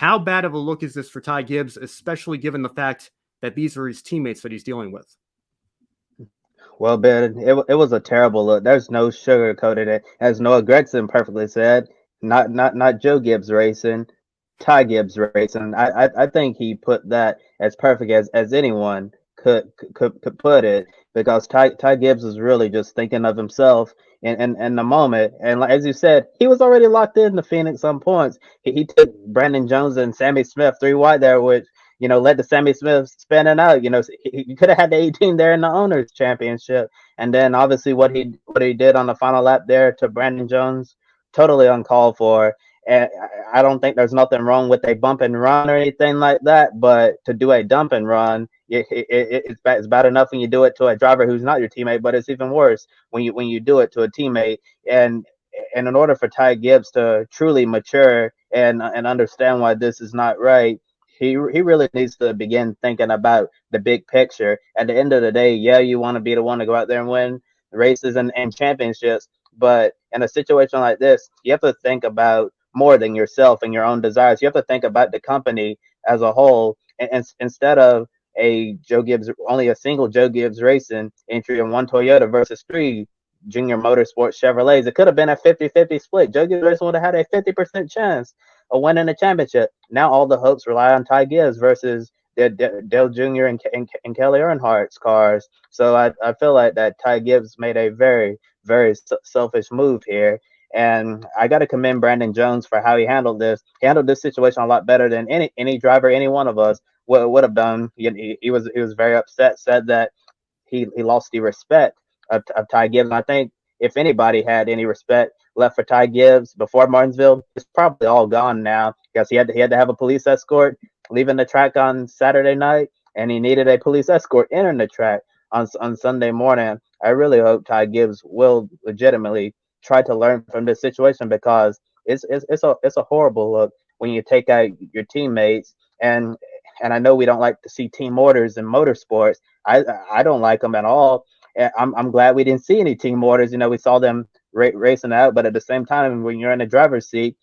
How bad of a look is this for Ty Gibbs, especially given the fact that these are his teammates that he's dealing with? Well, Ben, it was a terrible look. There's no sugarcoating it. As Noah Gregson perfectly said, not Joe Gibbs racing, Ty Gibbs racing. I think he put that as perfect as anyone could put it, because Ty Gibbs was really just thinking of himself in the moment. And like, as you said, he was already locked in the Phoenix on points. He took Brandon Jones and Sammy Smith 3 wide there, which led to Sammy Smith spinning out. He could have had the 18 there in the owners championship, and then obviously what he did on the final lap there to Brandon Jones, totally uncalled for. And I don't think there's nothing wrong with a bump and run or anything like that, but to do a dump and run, it's bad enough when you do it to a driver who's not your teammate, but it's even worse when you do it to a teammate. And in order for Ty Gibbs to truly mature and understand why this is not right, he really needs to begin thinking about the big picture. At the end of the day, yeah, you want to be the one to go out there and win races and championships, but in a situation like this, you have to think about more than yourself and your own desires. You have to think about the company as a whole, and instead of only a single Joe Gibbs racing entry in one Toyota versus 3 Junior Motorsports Chevrolets, it could have been a 50-50 split. Joe Gibbs racing would have had a 50% chance of winning the championship. Now all the hopes rely on Ty Gibbs versus Dale Jr. and Kelly Earnhardt's cars. So I feel like that Ty Gibbs made a very, very selfish move here. And I got to commend Brandon Jones for how he handled this. He handled this situation a lot better than any driver, any one of us would have done. He was very upset. Said that he lost the respect of Ty Gibbs. And I think if anybody had any respect left for Ty Gibbs before Martinsville, it's probably all gone now, because he had to have a police escort leaving the track on Saturday night, and he needed a police escort entering the track on Sunday morning. I really hope Ty Gibbs will legitimately try to learn from this situation, because it's a horrible look when you take out your teammates. And I know we don't like to see team orders in motorsports. I don't like them at all. I'm glad we didn't see any team orders. We saw them racing out, but at the same time, when you're in the driver's seat,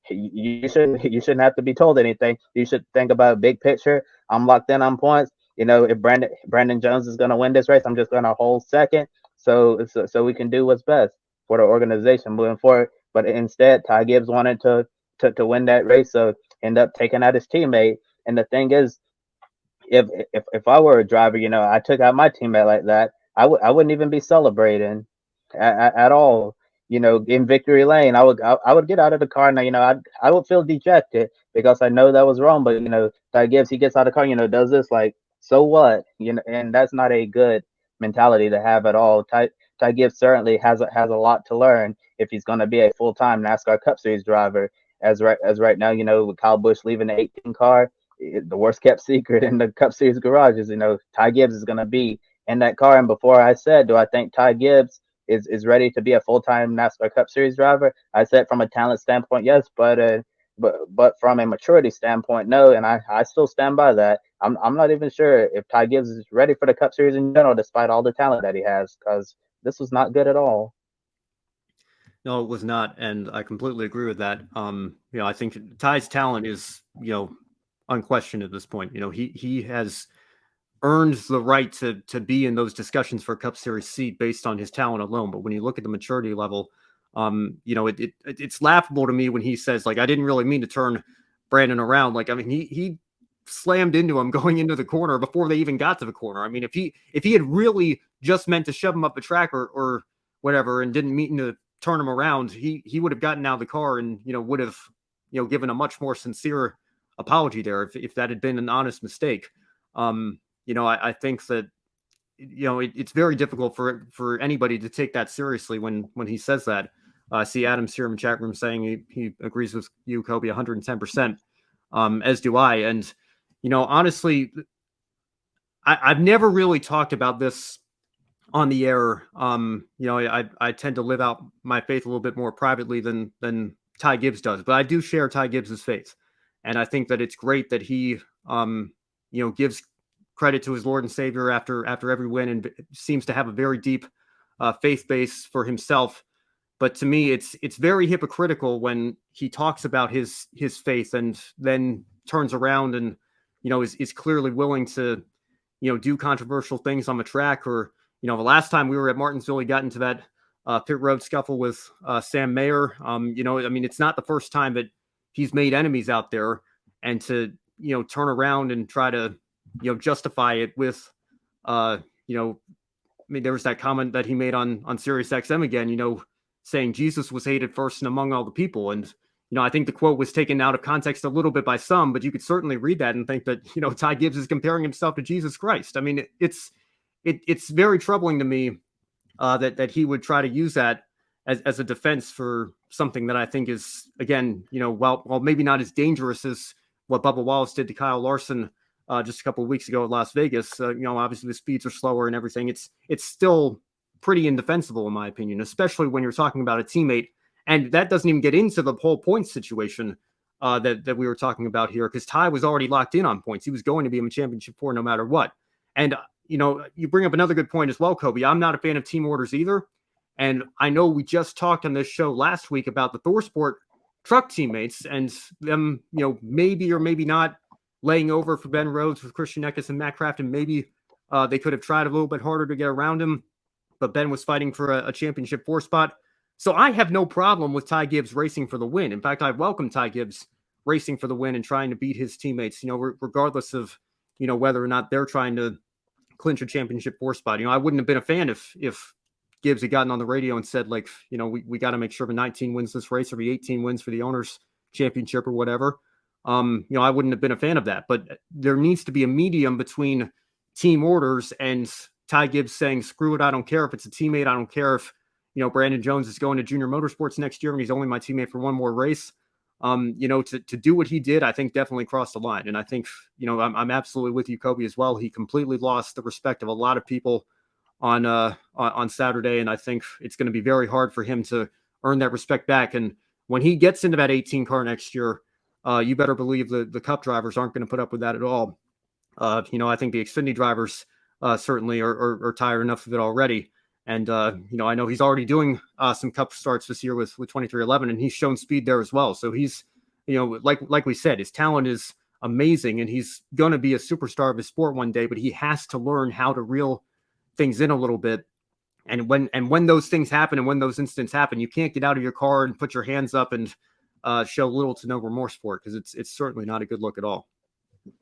you shouldn't have to be told anything. You should think about big picture. I'm locked in on points. If Brandon Jones is going to win this race, I'm just going to hold second, so we can do what's best for the organization moving forward. But instead, Ty Gibbs wanted to win that race, so end up taking out his teammate. And the thing is, if I were a driver, I took out my teammate like that, I wouldn't even be celebrating at all. In victory lane, I would get out of the car, and I would feel dejected because I know that was wrong. But Ty Gibbs, he gets out of the car, does this like, so what, and that's not a good mentality to have at all. Ty Gibbs certainly has a lot to learn if he's going to be a full time NASCAR Cup Series driver. As right now, with Kyle Busch leaving the 18 car, the worst kept secret in the Cup Series garage is Ty Gibbs is going to be in that car. And before I said, do I think Ty Gibbs is ready to be a full time NASCAR Cup Series driver? I said from a talent standpoint, yes, but from a maturity standpoint, no. And I still stand by that. I'm not even sure if Ty Gibbs is ready for the Cup Series in general, despite all the talent that he has, because this was not good at all. No, it was not, and I completely agree with that. I think Ty's talent is, unquestioned at this point. He has earned the right to be in those discussions for a Cup Series seat based on his talent alone. But when you look at the maturity level, it's laughable to me when he says, like, I didn't really mean to turn Brandon around. Like, I mean, he slammed into him going into the corner before they even got to the corner. I mean, if he had really just meant to shove him up the track or whatever and didn't mean to turn him around, he would have gotten out of the car and would have given a much more sincere apology there if that had been an honest mistake. I think that it's very difficult for anybody to take that seriously when he says that. I see Adam's here in the chat room saying he agrees with you, Kobe, 110%, as do I. And honestly, I've never really talked about this on the air. I tend to live out my faith a little bit more privately than Ty Gibbs does, but I do share Ty Gibbs's faith. And I think that it's great that he, gives credit to his Lord and Savior after every win, and seems to have a very deep faith base for himself. But to me, it's very hypocritical when he talks about his faith and then turns around and, is clearly willing to, do controversial things on the track. Or, the last time we were at Martinsville, he got into that pit road scuffle with Sam Mayer. It's not the first time that he's made enemies out there, and to, turn around and try to, justify it with, there was that comment that he made on Sirius XM again, saying Jesus was hated first and among all the people. And, I think the quote was taken out of context a little bit by some, but you could certainly read that and think that, Ty Gibbs is comparing himself to Jesus Christ. I mean, it's very troubling to me that he would try to use that as a defense for something that I think is, again, while maybe not as dangerous as what Bubba Wallace did to Kyle Larson just a couple of weeks ago at Las Vegas. Obviously the speeds are slower and everything. It's still pretty indefensible in my opinion, especially when you're talking about a teammate. And that doesn't even get into the whole points situation that we were talking about here, because Ty was already locked in on points. He was going to be in championship 4 no matter what. And, you bring up another good point as well, Kobe. I'm not a fan of team orders either. And I know we just talked on this show last week about the ThorSport truck teammates and them, maybe or maybe not laying over for Ben Rhodes with Christian Eckes and Matt Crafton. Maybe they could have tried a little bit harder to get around him, but Ben was fighting for a championship 4 spot. So I have no problem with Ty Gibbs racing for the win. In fact, I welcome Ty Gibbs racing for the win and trying to beat his teammates, regardless of, whether or not they're trying to clinch a championship 4 spot. I wouldn't have been a fan if Gibbs had gotten on the radio and said, like, we got to make sure the 19 wins this race or the 18 wins for the owners championship or whatever. I wouldn't have been a fan of that, but there needs to be a medium between team orders and Ty Gibbs saying, screw it, I don't care if it's a teammate. I don't care if, Brandon Jones is going to Junior Motorsports next year and he's only my teammate for one more race. To do what he did, I think definitely crossed the line. And I think, I'm absolutely with you, Kobe, as well. He completely lost the respect of a lot of people on Saturday. And I think it's going to be very hard for him to earn that respect back. And when he gets into that 18 car next year, you better believe the Cup drivers aren't going to put up with that at all. I think the Xfinity drivers certainly are tired enough of it already. And, I know he's already doing some Cup starts this year with 2311, and he's shown speed there as well. So he's, like we said, his talent is amazing, and he's going to be a superstar of his sport one day, but he has to learn how to reel things in a little bit. And when those things happen and when those incidents happen, you can't get out of your car and put your hands up and show little to no remorse for it, because it's certainly not a good look at all.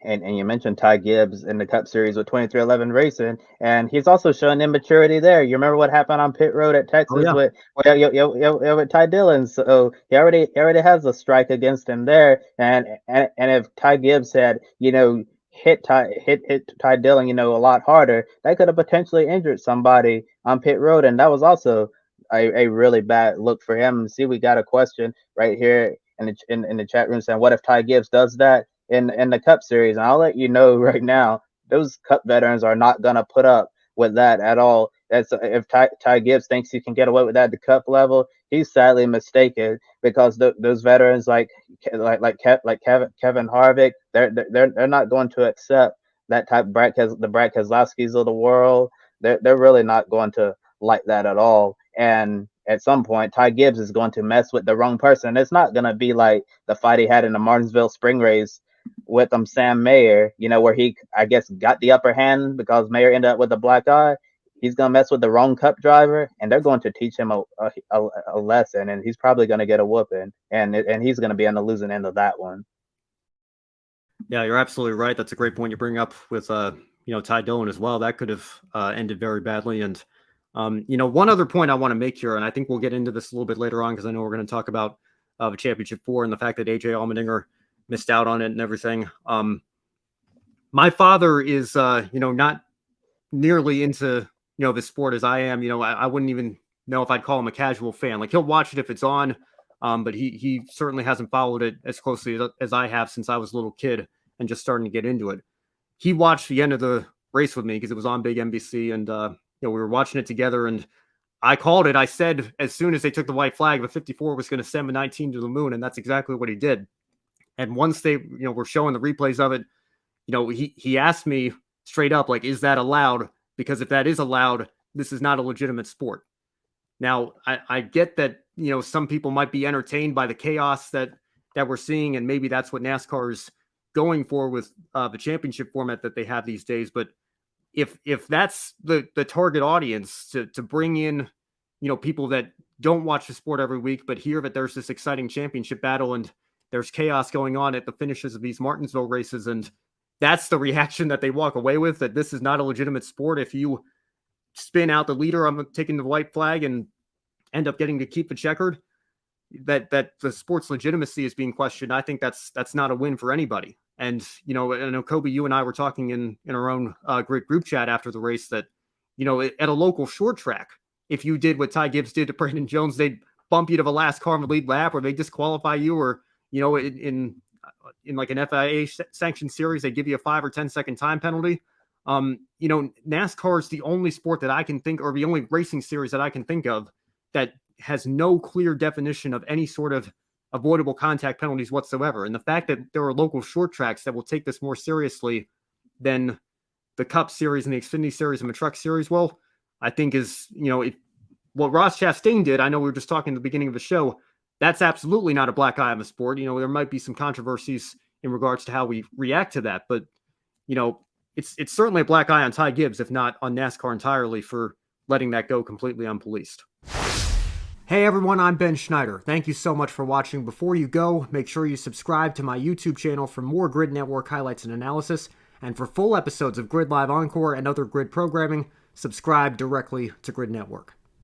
And you mentioned Ty Gibbs in the Cup Series with 2311 Racing, and he's also showing immaturity there. You remember what happened on pit road at Texas with Ty Dillon? So he already has a strike against him there. And if Ty Gibbs had hit Ty Dillon a lot harder, that could have potentially injured somebody on pit road, and that was also a really bad look for him. See, we got a question right here in the chat room saying, what if Ty Gibbs does that in the Cup Series? And I'll let you know right now, those Cup veterans are not going to put up with that at all. That's if Ty Gibbs thinks he can get away with that at the Cup level, he's sadly mistaken, because those veterans like Kevin Harvick, they're not going to accept that type of Brad Keselowski's of the world. They're really not going to like that at all. And at some point, Ty Gibbs is going to mess with the wrong person. It's not going to be like the fight he had in the Martinsville spring race with Sam Mayer, where he, I guess, got the upper hand because Mayer ended up with a black eye. He's going to mess with the wrong Cup driver, and they're going to teach him a lesson, and he's probably going to get a whooping, and he's going to be on the losing end of that one. Yeah, you're absolutely right. That's a great point you bring up with, Ty Dillon as well. That could have ended very badly. And, one other point I want to make here, and I think we'll get into this a little bit later on, because I know we're going to talk about the Championship 4 and the fact that AJ Allmendinger missed out on it and everything. My father is, not nearly into, the sport as I am. I wouldn't even know if I'd call him a casual fan. Like, he'll watch it if it's on, but he certainly hasn't followed it as closely as I have since I was a little kid and just starting to get into it. He watched the end of the race with me because it was on big NBC, and we were watching it together, and I called it. I said, as soon as they took the white flag, the 54 was going to send the 19 to the moon, and that's exactly what he did. And once they, were showing the replays of it, he asked me straight up, like, is that allowed? Because if that is allowed, this is not a legitimate sport. Now, I get that, some people might be entertained by the chaos that we're seeing, and maybe that's what NASCAR is, going for with the championship format that they have these days. But if that's the target audience to bring in, people that don't watch the sport every week, but hear that there's this exciting championship battle and there's chaos going on at the finishes of these Martinsville races, and that's the reaction that they walk away with, that this is not a legitimate sport. If you spin out the leader, I'm taking the white flag and end up getting to keep the checkered, that the sport's legitimacy is being questioned. I think that's not a win for anybody. And, I know, Kobe, you and I were talking in our own great group chat after the race that, at a local short track, if you did what Ty Gibbs did to Brandon Jones, they'd bump you to the last car in the lead lap, or they disqualify you, or, in like an FIA sanctioned series, they give you a 5 or 10 second time penalty. NASCAR is the only sport that I can think, or the only racing series that I can think of that has no clear definition of any sort of avoidable contact penalties whatsoever. And the fact that there are local short tracks that will take this more seriously than the Cup Series and the Xfinity Series and the Truck Series, well, I think is, what Ross Chastain did, I know we were just talking at the beginning of the show, that's absolutely not a black eye on the sport. There might be some controversies in regards to how we react to that, but, it's certainly a black eye on Ty Gibbs, if not on NASCAR entirely, for letting that go completely unpoliced. Hey everyone, I'm Ben Schneider. Thank you so much for watching. Before you go, make sure you subscribe to my YouTube channel for more Grid Network highlights and analysis, and for full episodes of Grid Live Encore and other Grid programming, subscribe directly to Grid Network.